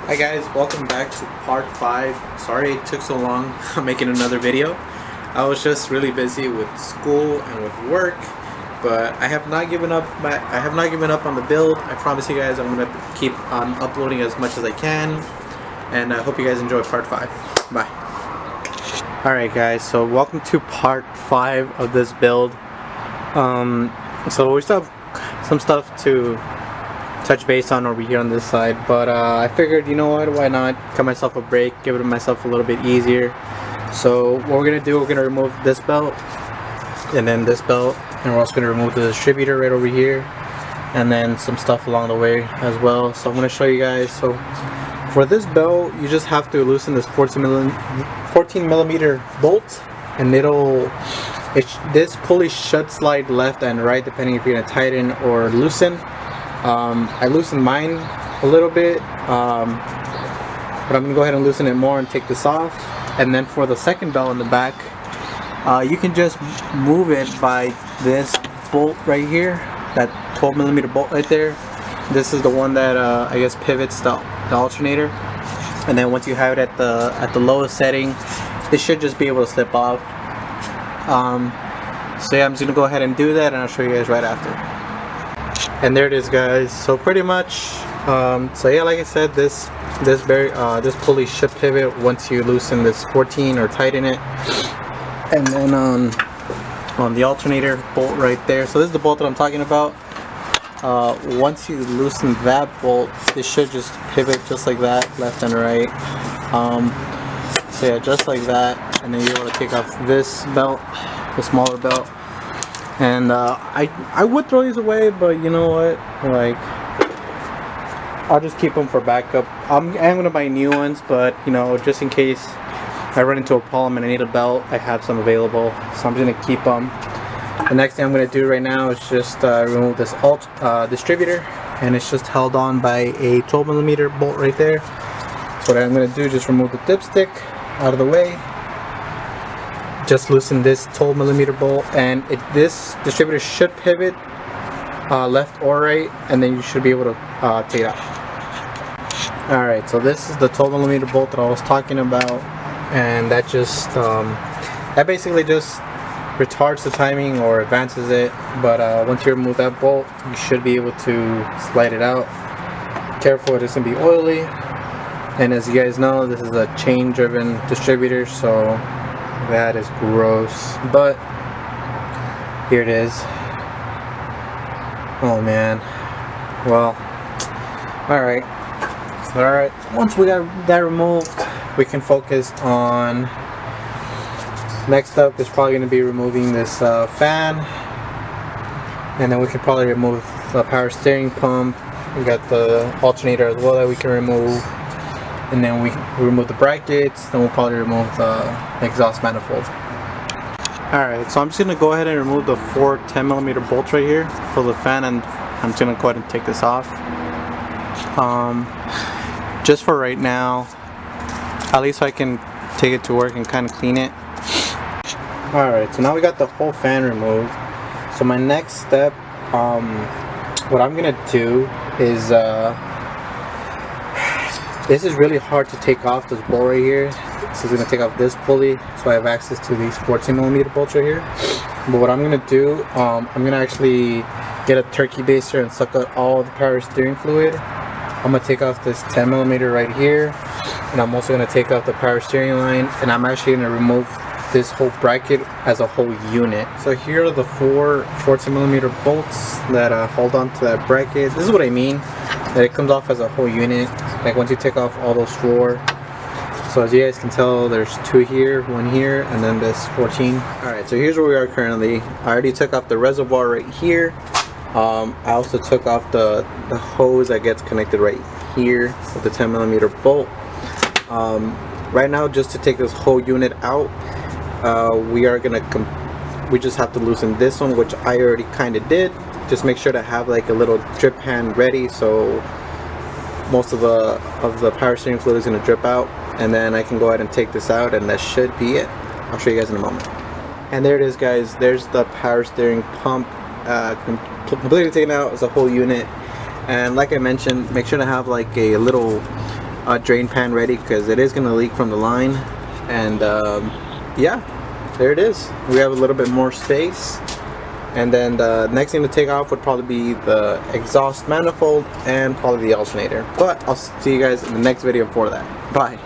Hi guys, welcome back to part 5. Sorry it took so long making another video. I was just really busy with school and with work, but I have not given up on the build. I promise you guys I'm gonna keep on uploading as much as I can, and I hope you guys enjoy part 5. Bye. Alright guys, so welcome to part 5 of this build. So we still have some stuff to touch base on over here on this side, but I figured, you know what, why not cut myself a break, give it myself a little bit easier. So what we're gonna do, we're gonna remove this belt and then this belt, and we're also gonna remove the distributor right over here, and then some stuff along the way as well. So I'm gonna show you guys. So for this belt, you just have to loosen this 14 millimeter bolt, and this pulley should slide left and right depending if you're gonna tighten or loosen. I loosened mine a little bit, but I'm gonna go ahead and loosen it more and take this off. And then for the second belt in the back, you can just move it by this bolt right here, that 12 millimeter bolt right there. This is the one that I guess pivots the alternator, and then once you have it at the lowest setting, it should just be able to slip off. So yeah, I'm just gonna go ahead and do that, and I'll show you guys right after. And there it is, guys. So pretty much, so yeah, like I said, this pulley should pivot once you loosen this 14 or tighten it. And then on the alternator bolt right there, so this is the bolt that I'm talking about. Once you loosen that bolt, it should just pivot just like that, left and right. So yeah, just like that, and then you're able to take off this belt, the smaller belt. And I would throw these away, but you know what, like, I'll just keep them for backup. I'm gonna buy new ones, but you know, just in case I run into a problem and I need a belt, I have some available, so I'm just gonna keep them. The next thing I'm gonna do right now is just remove this distributor, and it's just held on by a 12 millimeter bolt right there. So what I'm gonna do is just remove the dipstick out of the way. Just loosen this 12 millimeter bolt, and this distributor should pivot left or right, and then you should be able to take it out. Alright, so this is the 12 millimeter bolt that I was talking about, and that just that basically just retards the timing or advances it, but once you remove that bolt, you should be able to slide it out. Careful, it isn't be oily, and as you guys know, this is a chain driven distributor, so that is gross, but here it is. Oh man. Well, alright. Once we got that removed, we can focus on, next up is probably going to be removing this fan, and then we can probably remove the power steering pump. We got the alternator as well that we can remove, and then we remove the brackets, then we'll probably remove the exhaust manifold. Alright, so I'm just going to go ahead and remove the 4 10 millimeter bolts right here for the fan, and I'm just going to go ahead and take this off. Just for right now, at least so I can take it to work and kind of clean it. Alright, so now we got the whole fan removed. So my next step, what I'm going to do is, this is really hard to take off, this bolt right here. This is going to take off this pulley, so I have access to these 14 millimeter bolts right here. But what I'm going to do, I'm going to actually get a turkey baster and suck out all the power steering fluid. I'm going to take off this 10 millimeter right here, and I'm also going to take off the power steering line, and I'm actually going to remove this whole bracket as a whole unit. So here are the 4 14 millimeter bolts that hold on to that bracket. This is what I mean, that it comes off as a whole unit, like once you take off all those 4. So as you guys can tell, there's 2 here, 1 here, and then this 14. Alright, so here's where we are currently. I already took off the reservoir right here. I also took off the hose that gets connected right here with the 10 millimeter bolt. Right now, just to take this whole unit out, we just have to loosen this one, which I already kind of did. Just make sure to have like a little drip hand ready, so most of the power steering fluid is going to drip out, and then I can go ahead and take this out, and that should be it. I'll show you guys in a moment. And there it is, guys. There's the power steering pump completely taken out as a whole unit. And like I mentioned, make sure to have like a little drain pan ready, because it is going to leak from the line. And yeah, there it is. We have a little bit more space. And then the next thing to take off would probably be the exhaust manifold and probably the alternator. But I'll see you guys in the next video for that. Bye.